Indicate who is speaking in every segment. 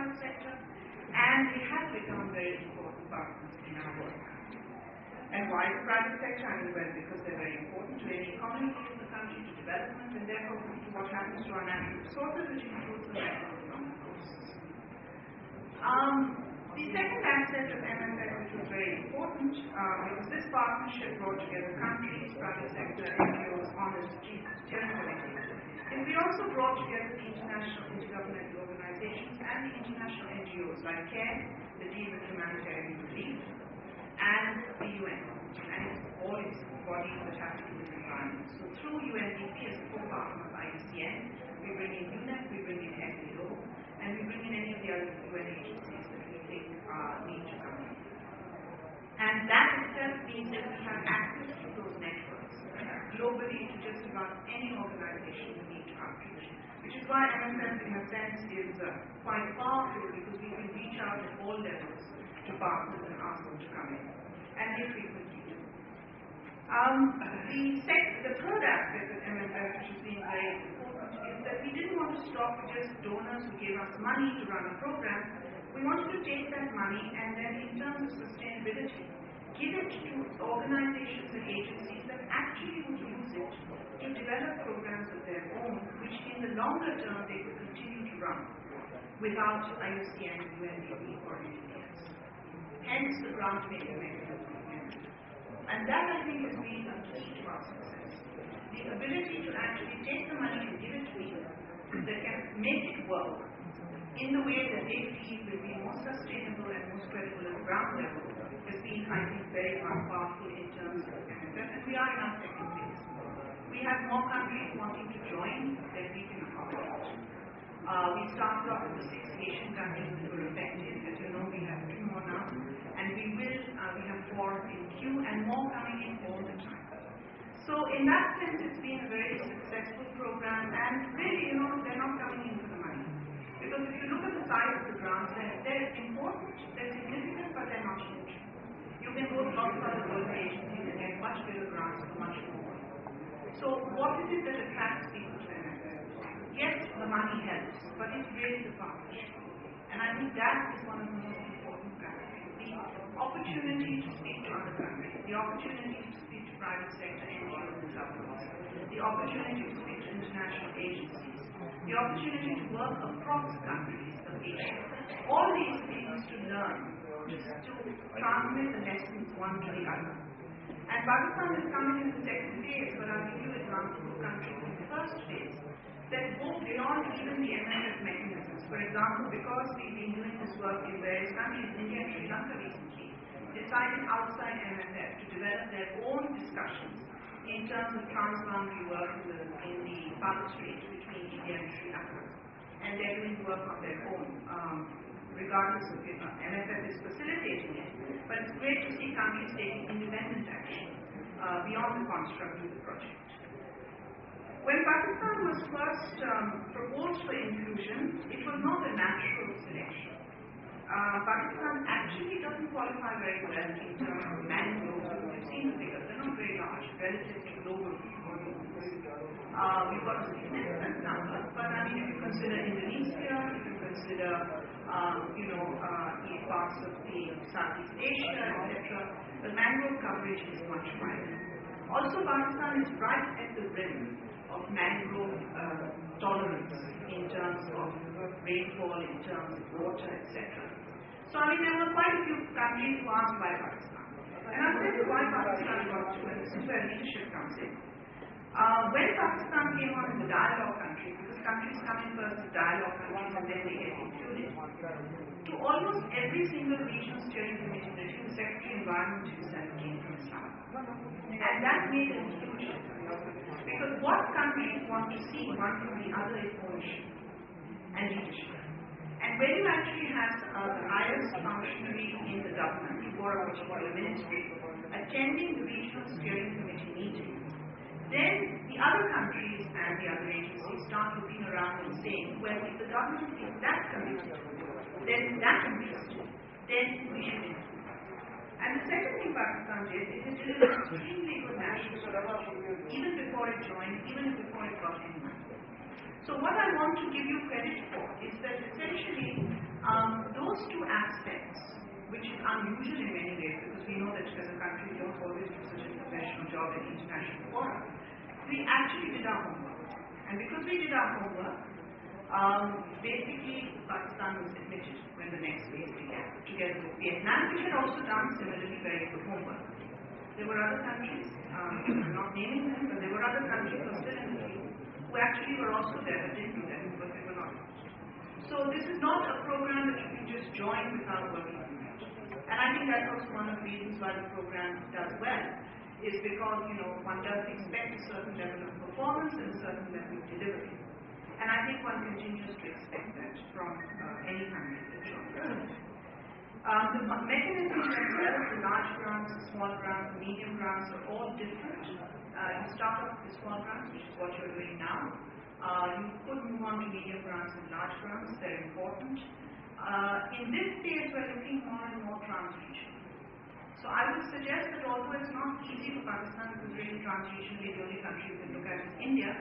Speaker 1: private sector, and they have become very important partners in our work. And why the private sector? I mean, well, because they're very important to any economy in the country, to development, and therefore to what happens to our natural resources, which includes the macroeconomic process. The second aspect of MFF, which was very important, because this partnership brought together countries, private sector, NGOs, on the strategic steering committee, is we also brought together the international intergovernmental organizations and the international NGOs like CARE, the deal with humanitarian relief, and the UN, and all its bodies that have to do with the environment. So through UNDP as a co-partner of IUCN, we bring in UNEP, we bring in FAO, and we bring in any of the other UN agencies that we think need to come in. And that itself means that we have access to those networks globally to just about any organization we need to outreach, which is why MFF in a sense is quite powerful, because we can reach out at all levels to partners and ask them to come in, and they frequently do. The third aspect of MFF, which has been very important, is that we didn't want to stop with just donors who gave us money to run a program. We wanted to take that money and then, in terms of sustainability, give it to organizations and agencies that actually would use it to develop programs of their own, which in the longer term they could continue to run without IUCN, UNDP, or anything else. Hence the grant-making mechanism. And that, I think, has been a key to our success. The ability to actually take the money and give it to people that can make it work in the way that they feel will be more sustainable and most credible at the ground level has been, I think, very powerful in terms of MFF, and we are in our second phase. We have more countries wanting to join than we can accommodate. We started off with the 6 Asian countries that were affected. As you know, we have 2 more now, and we have 4 in queue, and more coming in all the time. So in that sense, it's been a very successful program, and really, they're not coming in for the money. Because if you look at the size of the grants, they're important, they're significant, but they're not huge. You can go to lots of other world agencies and get much bigger grants for much more. So what is it that attracts people to MFF? Yes, the money helps, but it's really the partnership. And I think that is one of the most important factors. The opportunity to speak to other countries, the opportunity to speak to private sector NGOs and governments, the opportunity to speak to international agencies, the opportunity to work across countries of Asia. All these things to learn, to transmit the lessons one to the other. And Pakistan is coming in the second phase, but I'll give you examples of countries in the first phase that go beyond even the MFF mechanisms. For example, because we've been doing this work in various countries, India and Sri Lanka recently decided outside MFF to develop their own discussions in terms of transboundary work in the Panga Strait between India and Sri Lanka. And they're doing work on their own, regardless of MFF is facilitating it. But it's great to see countries taking independent action beyond the construct of the project. When Pakistan was first proposed for inclusion, it was not a natural selection. Pakistan actually doesn't qualify very well in terms of mangroves. You've seen the figures, they're not very large relative to global volumes. We've got a significant number, but I mean, if you consider Indonesia, if you consider, parts of the Southeast Asia, etc., the mangrove coverage is much wider. Also, Pakistan is right at the rim of mangrove tolerance in terms of rainfall, in terms of water, etc. So, I mean, there were quite a few countries who asked why Pakistan. And I'll tell you why Pakistan got to, and this is where leadership comes in. When Pakistan came on as a dialogue country, because countries come in first as dialogue countries and then they get included, to almost every single regional steering committee, the Secretary of Environment himself came from Islam. And that made a huge difference. Because what countries want to see one from the other is ownership and leadership. And when you actually have the highest functionary in the government for a particular ministry attending the regional steering committee meeting, then the other countries and the other agencies start looking around and saying, well, if the government is that committed, then that interested, then we should include. And the second thing Pakistan did is it did an extremely good national strategy, even before it joined, even before it got any money. So what I want to give you credit for is that essentially job at international fora. We actually did our homework. And because we did our homework, basically Pakistan was admitted when the next phase began, together with Vietnam, which had also done similarly very good homework. There were other countries, I'm not naming them, but there were other countries who are still in the queue who actually were also there but didn't do that, but they were not. So this is not a program that you can just join without working on it. And I think that's also one of the reasons why the program does well, is because, one does expect a certain level of performance and a certain level of delivery. And I think one continues to expect that from any country that joins. The mechanisms themselves, the large grants, the small grants, the medium grants, are all different. You start off with small grants, which is what you're doing now. You could move on to medium grants and large grants, they're important. In this case, we're looking more and more trans-regional. So I would suggest that although it's not easy for Pakistan, because really trans-regionally the only country you can look at is India,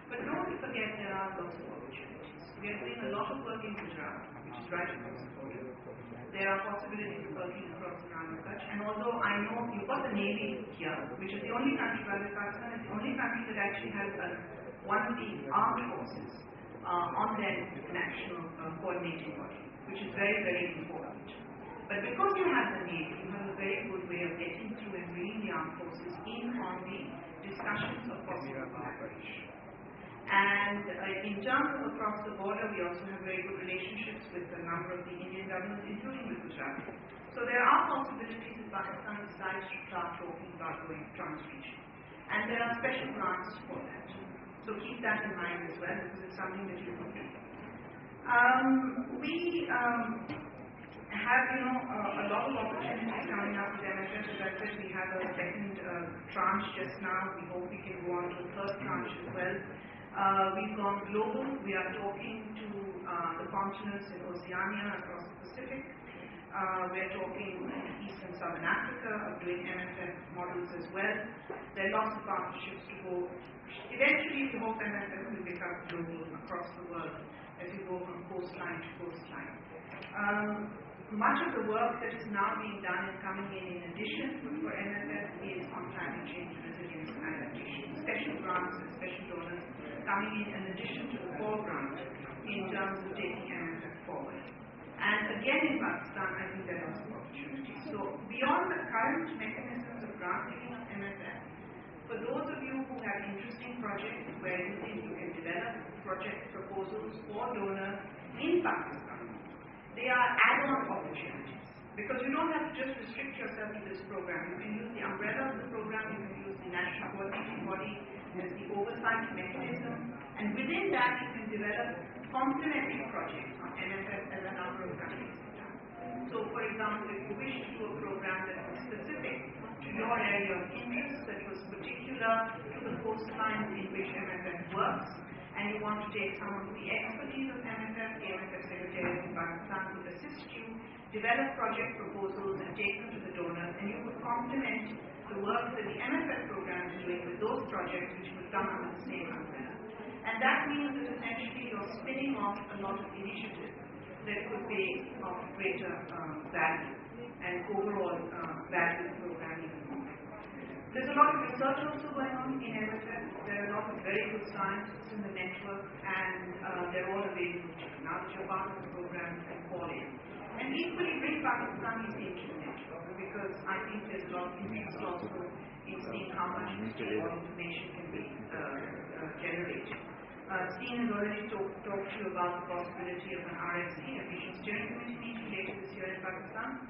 Speaker 1: but don't forget there are lots of opportunities. We are doing a lot of work in Gujarat, which is right across the border. There are possibilities of working across the Rana Kutch, and although I know you've got the Navy here, which is the only country, Pakistan is the only country that actually has one of the armed forces on their national coordinating body, which is very, very important. But because you have the Navy, you have a very good way of getting through and bringing the armed forces in on the discussions of possible collaboration. And in terms of across the border, we also have very good relationships with a number of the Indian governments, including with Gujarat. So there are possibilities if Pakistan decides to start talking about going trans-region. And there are special grants for that. So keep that in mind as well, because it's something that you can do. We have, a lot of opportunities coming up with MSF. As I said, we have a second tranche just now. We hope we can go on to the third tranche as well. We've gone global. We are talking to the continents in Oceania across the Pacific. We're talking East and Southern Africa of doing MSF models as well. There are lots of partnerships to go. Eventually, we hope MSF will become global across the world as we go from coastline to coastline. Much of the work that is now being done and coming in addition for MSF is on climate change, resilience, and adaptation. Special grants and special donors coming in addition to the core grant in terms of taking MSF forward. And again in Pakistan, I think there are lots of opportunities. So beyond the current mechanisms of granting of MSF, for those of you who have interesting projects where you think you can develop project proposals for donors in Pakistan, they are add-on opportunities. Because you don't have to just restrict yourself to this program. You can use the umbrella of the program, you can use the national coordinating body as the oversight mechanism, and within that you can develop complementary projects on MSF as a number of countries have done. So for example, if you wish to do a program that was specific to your area of interest, that was particular to the coastlines in which MSF works, and you want to take some of the expertise of MSF, the MSF Secretariat in Pakistan will assist you, develop project proposals and take them to the donors, and you could complement the work that the MSF program is doing with those projects which would come under the same umbrella. And that means that essentially you're spinning off a lot of initiatives that could be of greater value and overall value the program even more. There's a lot of research also going on in MSF. There are a lot of very good scientists in the network, and they're all available to you. Now that you're part of the program, you can call in. And equally bring Pakistanis into the network, because I think there's a lot of interest also in seeing how much more information can be generated. Steen has already talked to you about the possibility of an RSC, a Regional Steering Committee meeting later this year in Pakistan.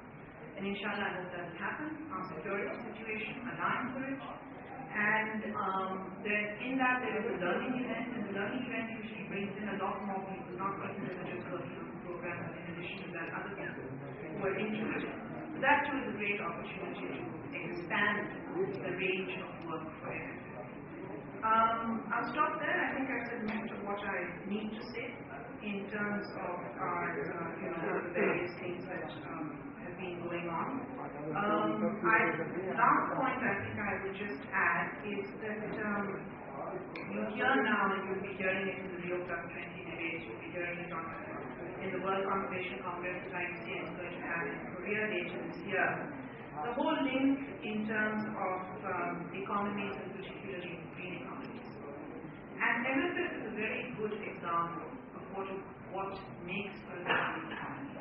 Speaker 1: And inshallah, I hope that will happen. Our security situation aligns for it. And then in that, there is a learning event, and the learning event usually brings in a lot more people, not people who are just working on the program, but in addition to that, other people who are interested. So that too is a great opportunity to expand the range of work for MSF. I'll stop there. I think I've said most of what I need to say in terms of our the various things that have been going on. Last point I think I would just add is that you hear now, and you'll be hearing it in the Rio Plus 20 debate, you'll be hearing it in the World Conservation Congress that IUCN is going to have in Korea later this year. the whole link in terms of economies, and particularly green economies. And MFF is a very good example of what makes a green economy.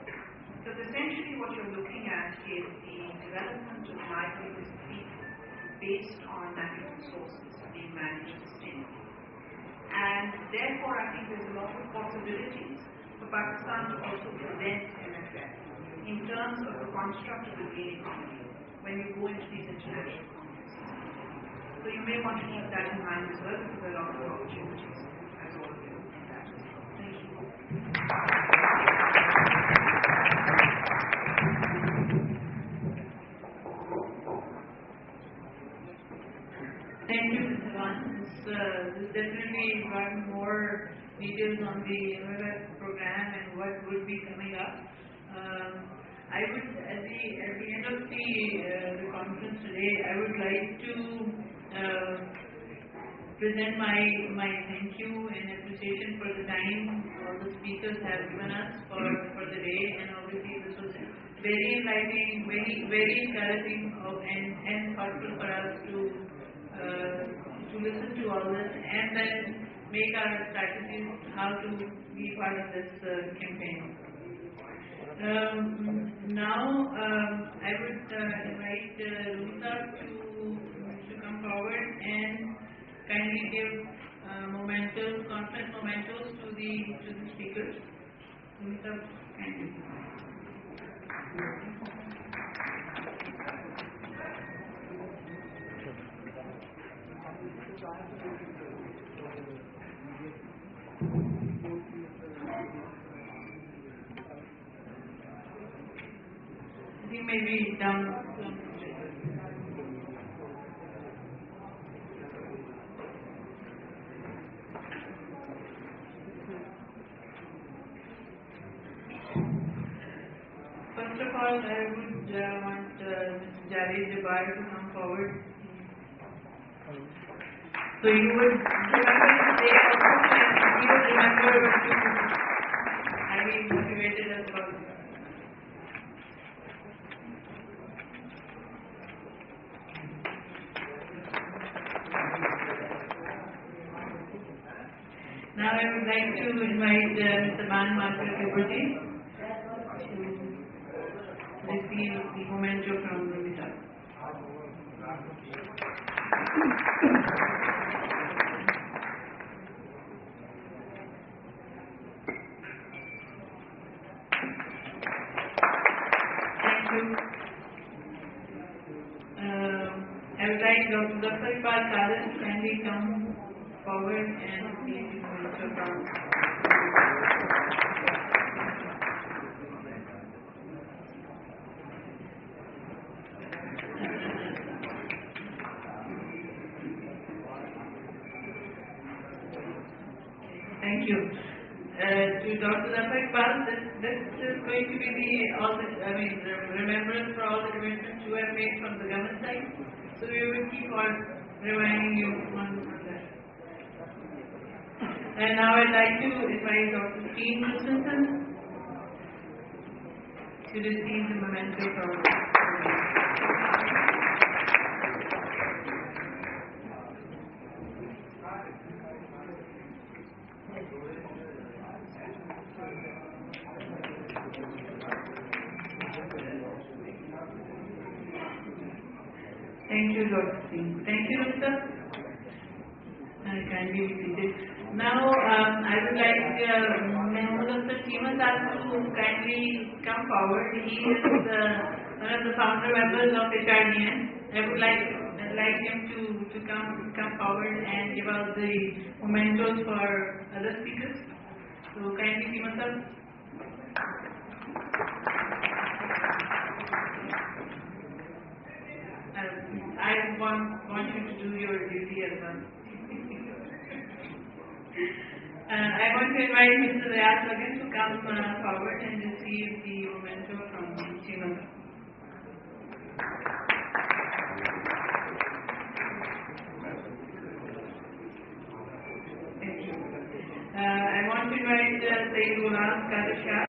Speaker 1: Because essentially what you're looking at is the development of livelihoods of people based on natural resources being managed sustainably. And therefore I think there's a lot of possibilities for Pakistan to also present MFF in terms of the construct of the green economy when you go into these international conferences. So you may want to keep that in mind as well, because there are a lot of opportunities, as all of you know, in that as well. Thank you.
Speaker 2: Thank you, Mr. Khan. This definitely got more details on the MFF program and what would be coming up. I would, at the end of the conference today, I would like to present my thank you and appreciation for the time all the speakers have given us for the day, and obviously this was very enlightening, very encouraging and thoughtful for us to listen to all this and then make our strategies how to be part of this campaign. Now I would invite Ruta to come forward and kindly give conference mementos to the speakers. Ruta, kindly. He may be down. First of all, I would want Mr. Javed Jabbar to come forward. So you would remember his day also, and he would remember what you highly motivated us about. Now I would like to invite Mr. Mangroves to receive the memento from Rumita. Thank you. I would like Dr. Zafar Khalid to kindly come forward and receive the memento from. Thank you. To Dr. Zafar, this is going to be the remembrance for all the commitments you have made from the government side. So we will keep on reminding you on that. And now I'd like to invite Dr. Steve Christensen to receive the memento from. Thank you, Dr. Singh. Thank you, Rupta. Kindly be seated. Now, I would like Mr. Seema to kindly come forward. He is one of the founder members of HRDN. I would like him to come forward and give out the mementos for other speakers. So, kindly Seema. I want you to do your duty as well. I want to invite Mr. Rayas again to come forward and receive the memento from Srimanta. Thank you. I want to invite Sayyid Ghulam Qadir Shah